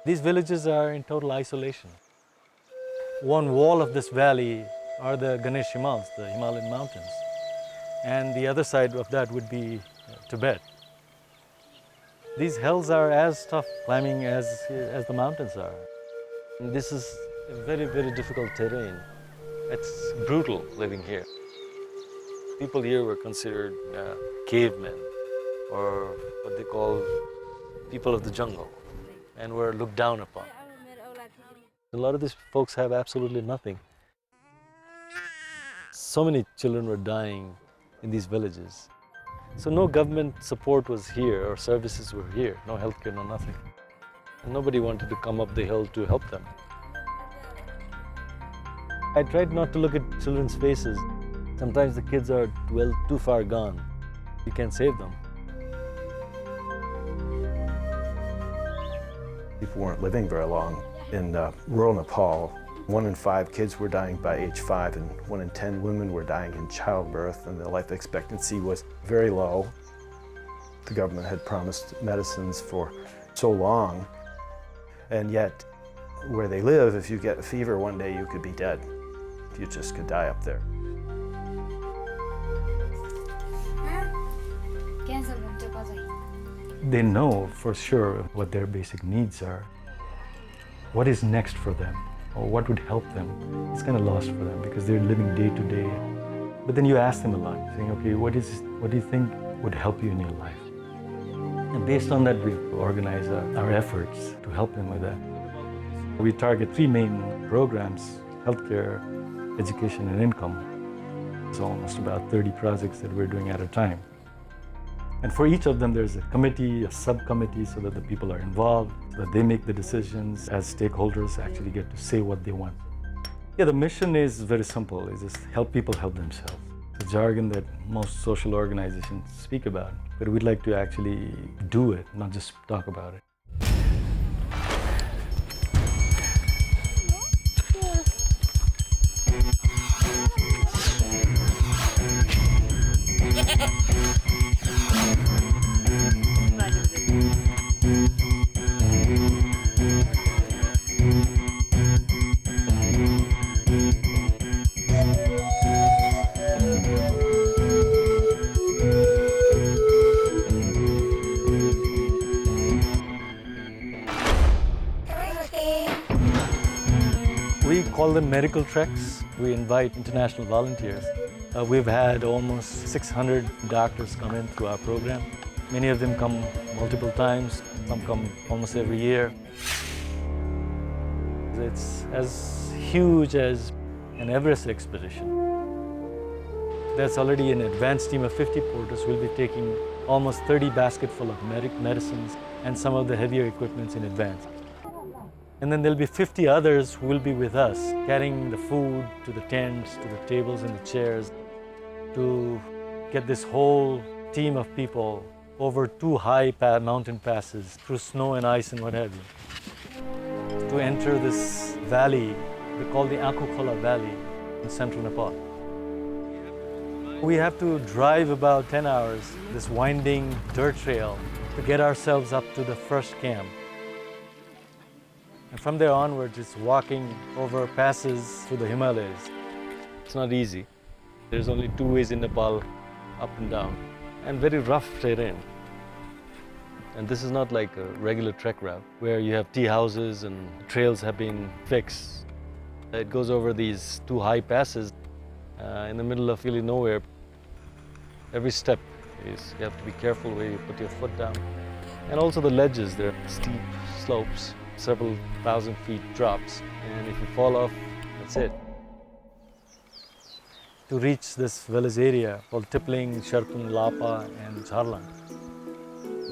These villages are in total isolation. One wall of this valley are the Ganesh-Himals, the Himalayan mountains. And the other side of that would be Tibet. These hills are as tough climbing as the mountains are. And this is a very, very difficult terrain. It's brutal living here. People here were considered cavemen, or what they call people of the jungle, and were looked down upon. A lot of these folks have absolutely nothing. So many children were dying in these villages. So no government support was here, or services were here, no healthcare, no nothing. And nobody wanted to come up the hill to help them. I tried not to look at children's faces. Sometimes the kids are well too far gone. You can't save them. People weren't living very long. In rural Nepal, 1 in 5 kids were dying by age 5, and 1 in 10 women were dying in childbirth, and the life expectancy was very low. The government had promised medicines for so long, and yet where they live, if you get a fever one day, you could be dead. You just could die up there. They know for sure what their basic needs are. What is next for them, or what would help them? It's kind of lost for them because they're living day to day. But then you ask them a lot, saying, okay, what do you think would help you in your life? And based on that, we organize our efforts to help them with that. We target 3 main programs: healthcare, education, and income. It's almost about 30 projects that we're doing at a time. And for each of them, there's a committee, a subcommittee, so that the people are involved, so that they make the decisions as stakeholders, actually get to say what they want. Yeah, the mission is very simple. It's just help people help themselves. The jargon that most social organizations speak about, but we'd like to actually do it, not just talk about it. We call them medical treks. We invite international volunteers. We've had almost 600 doctors come in through our program. Many of them come multiple times, some come almost every year. It's as huge as an Everest expedition. There's already an advanced team of 50 porters who will be taking almost 30 basketful of medicines and some of the heavier equipments in advance. And then there'll be 50 others who will be with us, carrying the food to the tents, to the tables and the chairs, to get this whole team of people over 2 high mountain passes through snow and ice and what have you, to enter this valley we call the Akukhola Valley in central Nepal. We have to drive about 10 hours, this winding dirt trail, to get ourselves up to the first camp. And from there onwards, it's walking over passes through the Himalayas. It's not easy. There's only 2 ways in Nepal, up and down, and very rough terrain. And this is not like a regular trek route where you have tea houses and trails have been fixed. It goes over these 2 high passes in the middle of really nowhere. Every step is, you have to be careful where you put your foot down. And also the ledges, they're steep slopes, several thousand feet drops. And if you fall off, that's it. To reach this village area called Tipling, Sherpun, Lapa, and Charlang.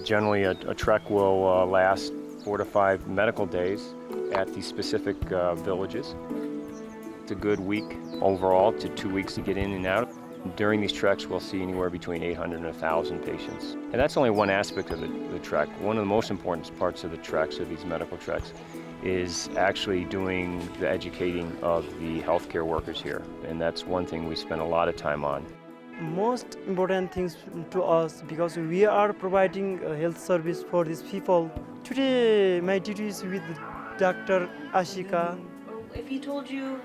Generally, a trek will last 4 to 5 medical days at these specific villages. It's a good week overall to 2 weeks to get in and out. During these treks, we'll see anywhere between 800 and 1,000 patients. And that's only one aspect of the trek. One of the most important parts of the treks, of these medical treks, is actually doing the educating of the healthcare workers here. And that's one thing we spend a lot of time on. Most important things to us, because we are providing a health service for these people, Today, my duty is with Dr. Ashika. If he told you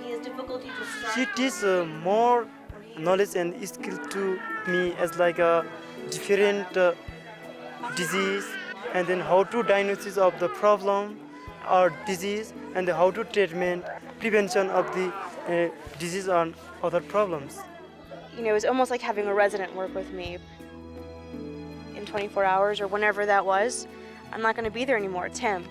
he has difficulty to start, She teaches more knowledge and skill to me as like a different disease, and then how to diagnosis of the problem or disease, and how to treatment, prevention of the disease or other problems. you know, it was almost like having a resident work with me in 24 hours or whenever that was. I'm not going to be there anymore. It's him.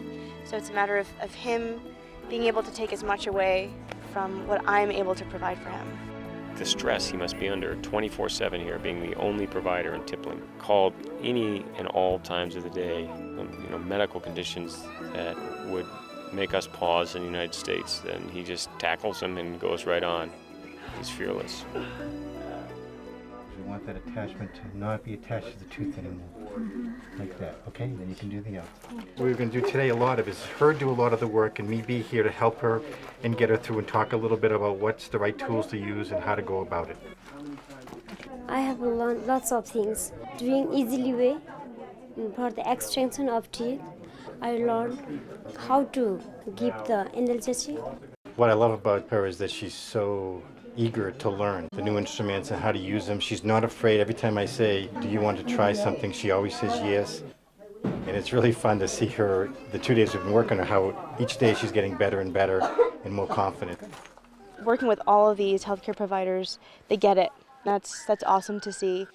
So it's a matter of him being able to take as much away from what I'm able to provide for him. The stress he must be under 24/7 here, being the only provider in Tipling, called any and all times of the day, medical conditions that would make us pause in the United States, and he just tackles them and goes right on. He's fearless. We want that attachment to not be attached to the tooth anymore, like that, okay? Then you can do the other. What we're going to do today, a lot of, is her do a lot of the work and me be here to help her and get her through and talk a little bit about what's the right tools to use and how to go about it. I have learned lots of things. Doing easily way for the extraction of teeth, I learned how to give the analgesia. What I love about her is that she's so eager to learn the new instruments and how to use them. She's not afraid. Every time I say, do you want to try something, she always says yes. And it's really fun to see her, the 2 days we've been working on her, how each day she's getting better and better and more confident. Working with all of these healthcare providers, they get it. That's awesome to see.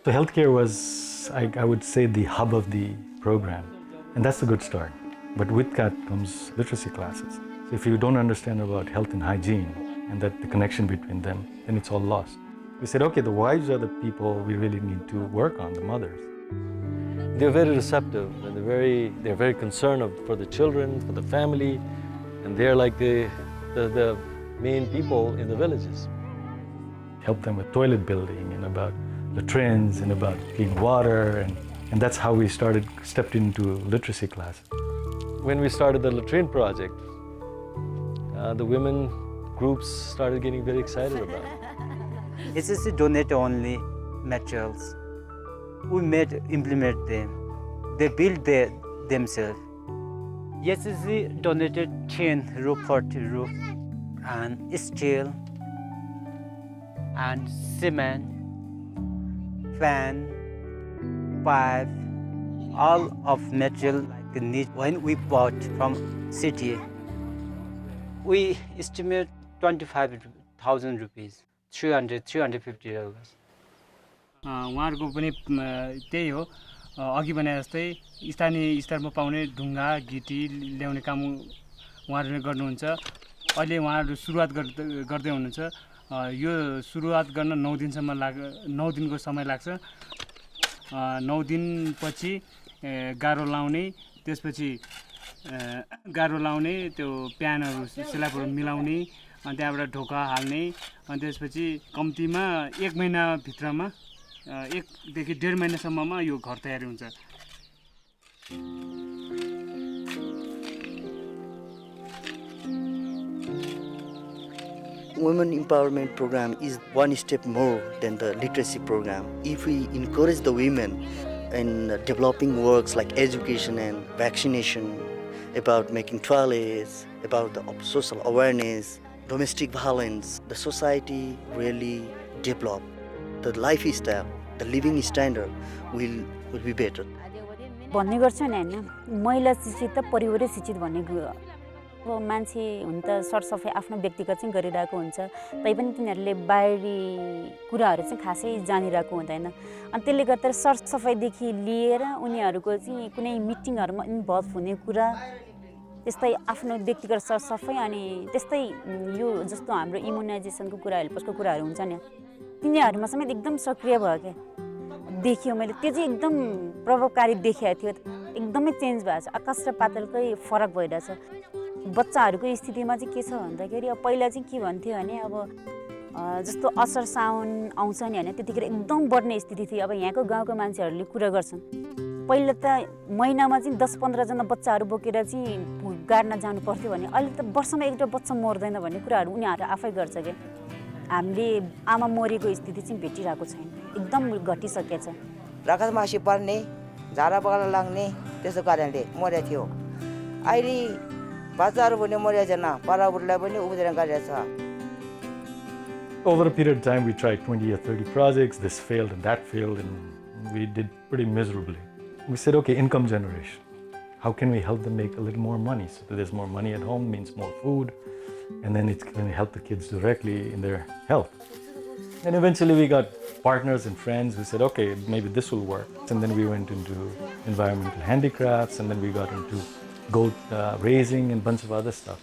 So healthcare was, I would say, the hub of the program. And that's a good start. But with that comes literacy classes. So if you don't understand about health and hygiene, and that the connection between them, then it's all lost. We said, okay, the wives are the people we really need to work on, the mothers. They're very receptive, and they're very concerned for the children, for the family, and they're like the main people in the villages. Help them with toilet building and about latrines and about clean water, and that's how we stepped into literacy classes. When we started the latrine project, the women groups started getting very excited about it. HSC donate only materials. We implement them. They build themselves. HSC donated 10 roof, 40 roof, and steel, and cement, fan, pipe, all of material like the need. When we bought from city, we estimate 25,000 rupees, $350. उहाँहरूको पनि त्यही हो अघि भने जस्तै स्थानीय स्तरमा पाउने ढुङ्गा गिटी ल्याउने काम उहाँहरूले गर्नुहुन्छ अहिले उहाँहरू सुरुवात गर्दै हुनुहुन्छ यो सुरुवात गर्न 9 दिनको समय लाग्छ 9 दिनपछि गारो लाउने त्यसपछि गारो लाउने त्यो प्यानहरू स्ल्याबहरू मिलाउने अनि त्यहाँबाट ढोका हाल्ने अनि त्यसपछि कम्तीमा 1 महिना भित्रमा 1 देखि 1.5 महिनासम्ममा यो घर तयारी हुन्छ Women empowerment program is one step more than the literacy program. If we encourage the women in developing works like education and vaccination, about making toilets, about the social awareness, domestic violence, the society really develop. The lifestyle, the living standard will be better. भन्ने गर्छ नि हैन महिला शिक्षित त परिवारै शिक्षित भन्ने अब मान्छे हुन त सरसफाइ आफ्नो व्यक्तिगत चाहिँ गरिरहेको हुन्छ तैपनि तिनीहरूले बाहिरी कुराहरू चाहिँ खासै जानिरहेको हुँदैन अनि त्यसले गर्दा सरसफाइदेखि लिएर उनीहरूको चाहिँ कुनै मिटिङहरुमा इन्भल्भ हुने कुरा त्यस्तै आफ्नो व्यक्तिगत सरसफाइ अनि त्यस्तै यो जस्तो हाम्रो इम्युनाइजेसनको कुरा हेल्पसको कुराहरू हुन्छ नि तिनीहरुमा समेत एकदम सक्रिय भयो के देखियो मैले त्यो चाहिँ एकदम प्रभावकारी देखिएको थियो एकदमै चेन्ज भएको छ आकाश र पातालकै फरक भइरहेछ बच्चाहरुको स्थितिमा चाहिँ के छ भन्दाखेरि अब पहिला चाहिँ के भन्थ्यो भने अब जस्तो असर साउन आउँछ नि हैन त्यतिखेर एकदम बढ्ने स्थिति थियो अब यहाँको गाउँको मान्छेहरुले कुरा गर्छन् पहिला त महिनामा चाहिँ 10-15 जना बच्चाहरु बोकेर चाहिँ गाड्न जानु पर्थ्यो भने अहिले त वर्षमा एउटा बच्चा मर्दैन भन्ने कुराहरु उनीहरु आफै गर्छ के हामीले आमा मरेको स्थिति चाहिँ भेटिरहेको छैन एकदम घटिसकेको छ रगत मासी पर्ने झाडा पखाला लाग्ने त्यसो कारणले मरेको थियो अहिले बच्चाहरू पनि मरेको छैन पराउहरूलाई पनि उपद्रव गरिरहेछ Over a period of time, we tried 20 or 30 projects. This failed and that failed, and we did pretty miserably. We said, okay, income generation. How can we help them make a little more money? So that there's more money at home means more food, and then it's going to help the kids directly in their health. And eventually we got partners and friends who said, okay, maybe this will work. And then we went into environmental handicrafts, and then we got into goat raising and a bunch of other stuff.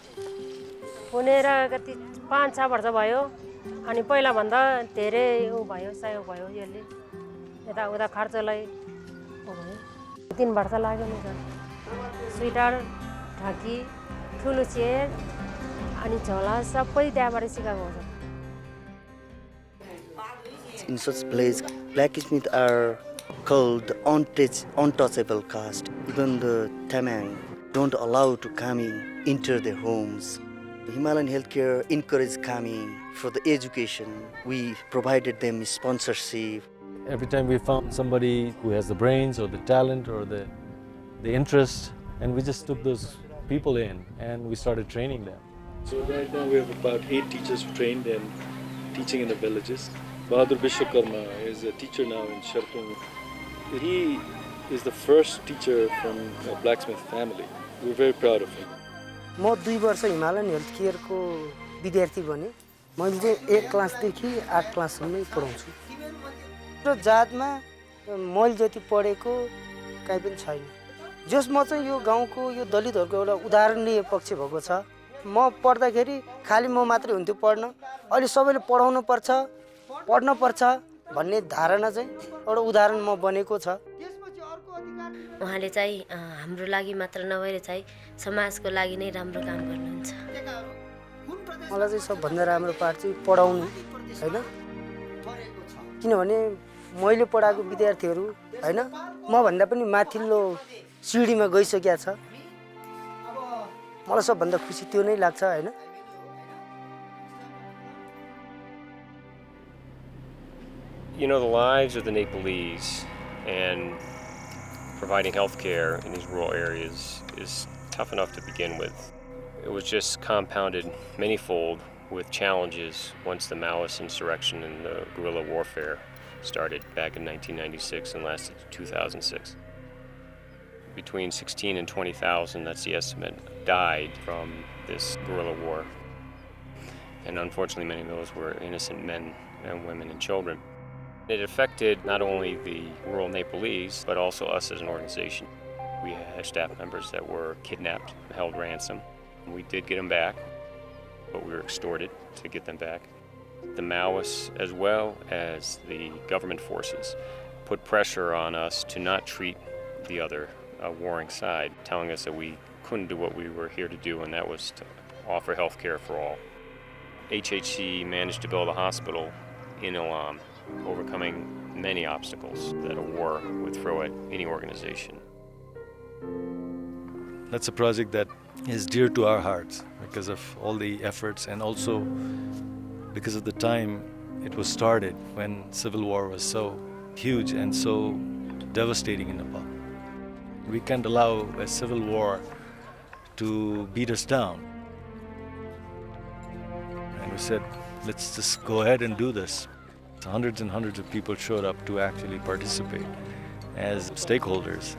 अनि पहिला भन्दा धेरै भयो सहयोग भयो यसले यता उता खर्चलाई भयो 3 वर्ष लाग्यो नि सर स्वेटर ढाकी ठुलो चेयर अनि झोला सबै त्यहाँबाट सिकाएको हो In such place, blacksmiths are called the untouchable caste. Even the Tamang don't allow to kami enter their homes. The Himalayan HealthCare encouraged kami for the education. We provided them sponsorship. Every time we found somebody who has the brains or the talent or the interest, and we just took those people in and we started training them. So right now we have about 8 teachers trained and teaching in the villages. Bahadur Vishwakarma is a teacher now in Shartung. He is the first teacher from a blacksmith family. We're very proud of him. म 2 वर्ष Himalayan health केयरको विद्यार्थी बने मैले चाहिँ 1 क्लासदेखि 8 क्लाससम्म पढाउँछु र जातमा मैले जति पढेको काई पनि छैन जसमा चाहिँ यो गाउँको यो दलितहरुको एउटा उदाहरणीय पक्ष भएको छ म पढ्दाखेरि खाली म मात्रै हुन्थ्यो पढ्न अहिले सबैले पढाउनु पर्छ पढ्न पर्छ भन्ने धारणा चाहिँ एउटा उदाहरण म बनेको छ उहाँले चाहिँ हाम्रो लागि मात्र नभएर चाहिँ समाजको लागि नै राम्रो काम गर्नुहुन्छ मलाई चाहिँ सबभन्दा राम्रो पार्ट चाहिँ पढाउनु हैन किनभने मैले पढाएको विद्यार्थीहरु हैन म भन्दा पनि माथिल्लो सिडीमा गइसक्या छ मलाई सबभन्दा खुसी त्यो नै लाग्छ हैन You know, the lives of the Nepalese and providing health care in these rural areas is tough enough to begin with. It was just compounded manyfold with challenges once the Maoist insurrection and the guerrilla warfare started back in 1996 and lasted to 2006. Between 16 and 20,000, that's the estimate, died from this guerrilla war. And unfortunately, many of those were innocent men and women and children. It affected not only the rural Nepalese, but also us as an organization. We had staff members that were kidnapped, held ransom. We did get them back, but we were extorted to get them back. The Maoists, as well as the government forces, put pressure on us to not treat the other warring side, telling us that we couldn't do what we were here to do, and that was to offer health care for all. HHC managed to build a hospital in Ilam, overcoming many obstacles that a war would throw at any organization. That's a project that is dear to our hearts because of all the efforts and also because of the time it was started when civil war was so huge and so devastating in Nepal. We can't allow a civil war to beat us down. And we said, let's just go ahead and do this. Hundreds and hundreds of people showed up to actually participate as stakeholders.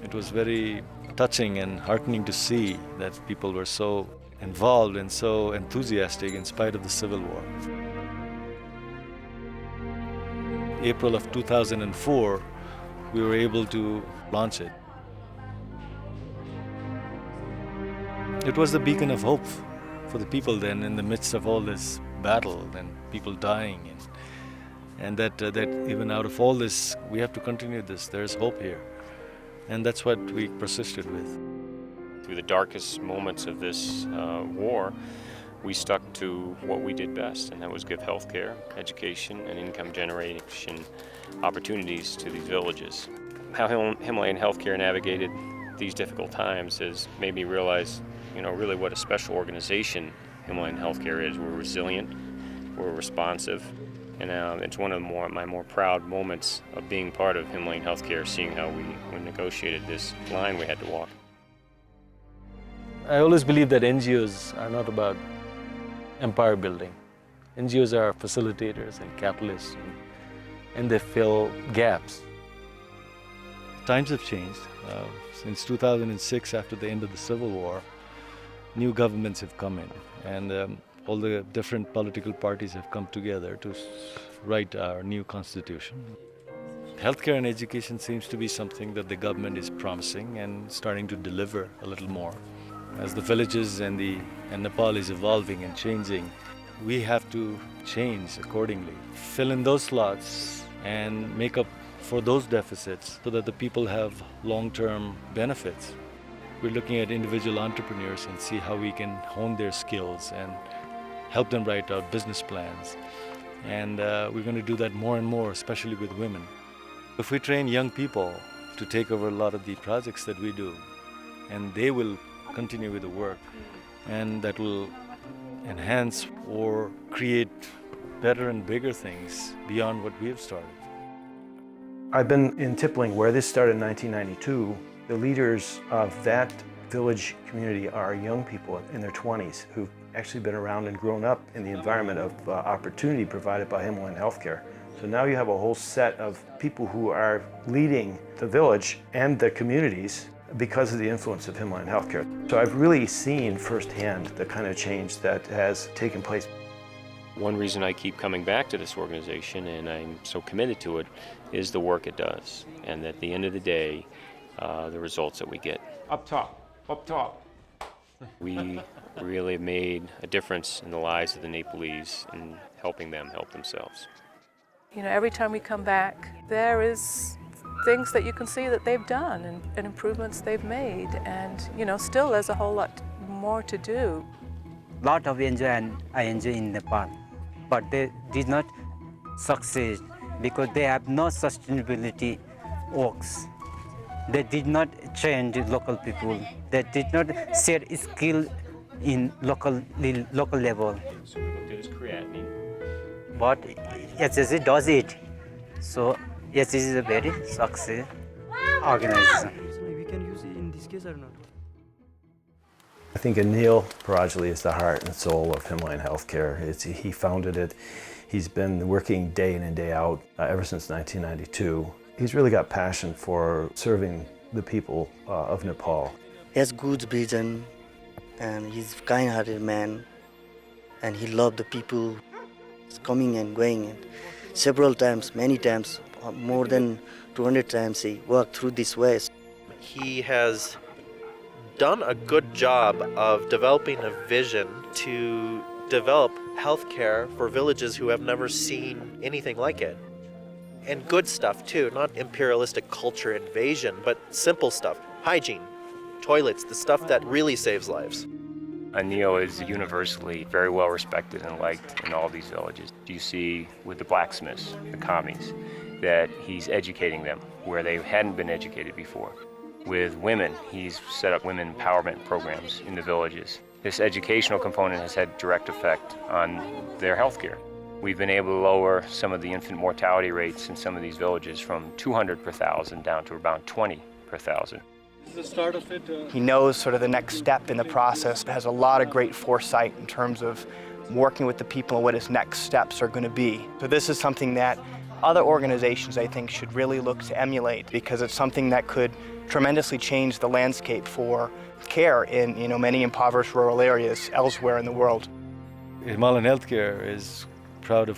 It was very touching and heartening to see that people were so involved and so enthusiastic in spite of the civil war. April of 2004, we were able to launch it. It was the beacon of hope for the people then in the midst of all this battle and people dying and that even out of all this we have to continue this. There's hope here, and that's what we persisted with. Through the darkest moments of this war, we stuck to what we did best, and that was give health care, education, and income generation opportunities to these villages. How Himalayan HealthCare navigated these difficult times has made me realize, really what a special organization Himalayan HealthCare is. We're resilient, we're responsive, And it's one of my more proud moments of being part of Himalayan HealthCare, seeing how we negotiated this line we had to walk. I always believe that NGOs are not about empire building. NGOs are facilitators and catalysts, and they fill gaps. Times have changed. Since 2006, after the end of the Civil War, new governments have come in, and all the different political parties have come together to write our new constitution. Healthcare and education seems to be something that the government is promising and starting to deliver a little more. As the villages and Nepal is evolving and changing, we have to change accordingly, fill in those slots and make up for those deficits so that the people have long-term benefits. We're looking at individual entrepreneurs and see how we can hone their skills and help them write out business plans. And we're going to do that more and more, especially with women. If we train young people to take over a lot of the projects that we do, and they will continue with the work, and that will enhance or create better and bigger things beyond what we have started. I've been in Tippling, where this started in 1992. The leaders of that village community are young people in their 20s who've actually been around and grown up in the environment of opportunity provided by Himalayan HealthCare. So now you have a whole set of people who are leading the village and the communities because of the influence of Himalayan HealthCare. So I've really seen firsthand the kind of change that has taken place. One reason I keep coming back to this organization, and I'm so committed to it, is the work it does. And at the end of the day, the results that we get. Up top, up top. We really have made a difference in the lives of the Nepalese and helping them help themselves. You know, every time we come back, there is things that you can see that they've done and improvements they've made, and you know, still there's a whole lot more to do. Lot of NGO and INGO in Nepal, but they did not succeed because they have no sustainability works. They did not train the local people. They did not share skill in local level. So we looked at his creatinine. But HSC does it. So HSC is a very successful organization. We can use it in this case or not? I think Anil Parajuli is the heart and soul of Himalayan HealthCare. He founded it. He's been working day in and day out ever since 1992. He's really got passion for serving the people of Nepal. He has good vision, and he's a kind-hearted man, and he loved the people. He's coming and going, and several times, many times, more than 200 times he walked through this way. He has done a good job of developing a vision to develop healthcare for villages who have never seen anything like it. And good stuff too, not imperialistic culture invasion, but simple stuff. Hygiene, toilets, the stuff that really saves lives. Anil is universally very well respected and liked in all these villages. You see with the blacksmiths, the commies, that he's educating them where they hadn't been educated before. With women, he's set up women empowerment programs in the villages. This educational component has had direct effect on their health care. We've been able to lower some of the infant mortality rates in some of these villages from 200 per thousand down to about 20 per thousand. The start of it. He knows sort of the next step in the process, has a lot of great foresight in terms of working with the people and what his next steps are going to be. So this is something that other organizations, I think, should really look to emulate, because it's something that could tremendously change the landscape for care in many impoverished rural areas elsewhere in the world. Himalayan HealthCare is proud of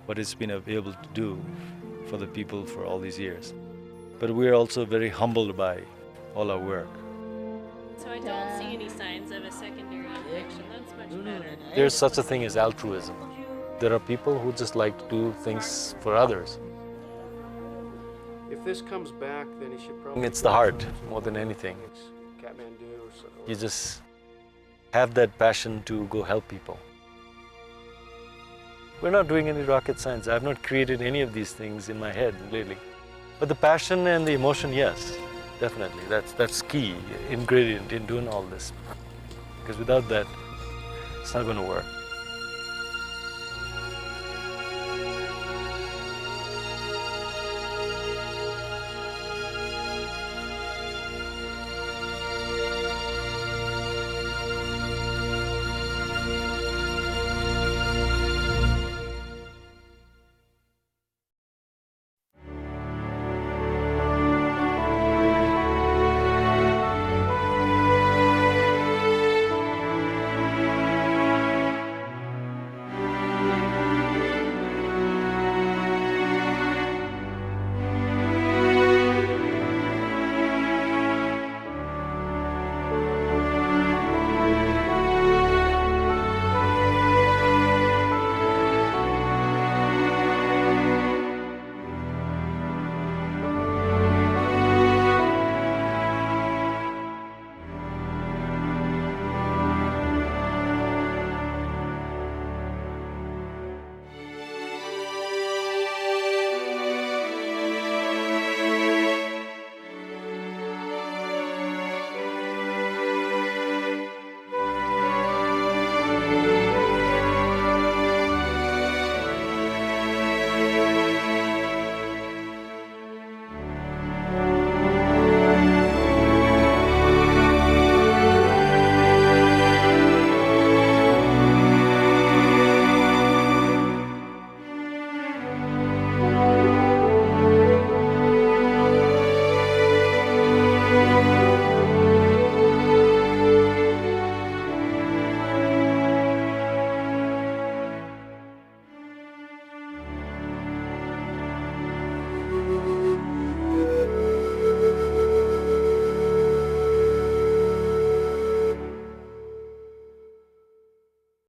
what it's been able to do for the people for all these years. But we're also very humbled by all our work. So I don't see any signs of a secondary infection. That's much better. There's such a thing as altruism. There are people who just like to do things for others. If this comes back, then he should probably... It's the heart more than anything. Kathmandu or so. You just have that passion to go help people. We're not doing any rocket science. I've not created any of these things in my head lately. But the passion and the emotion, yes, definitely. That's key ingredient in doing all this. Because without that, it's not going to work.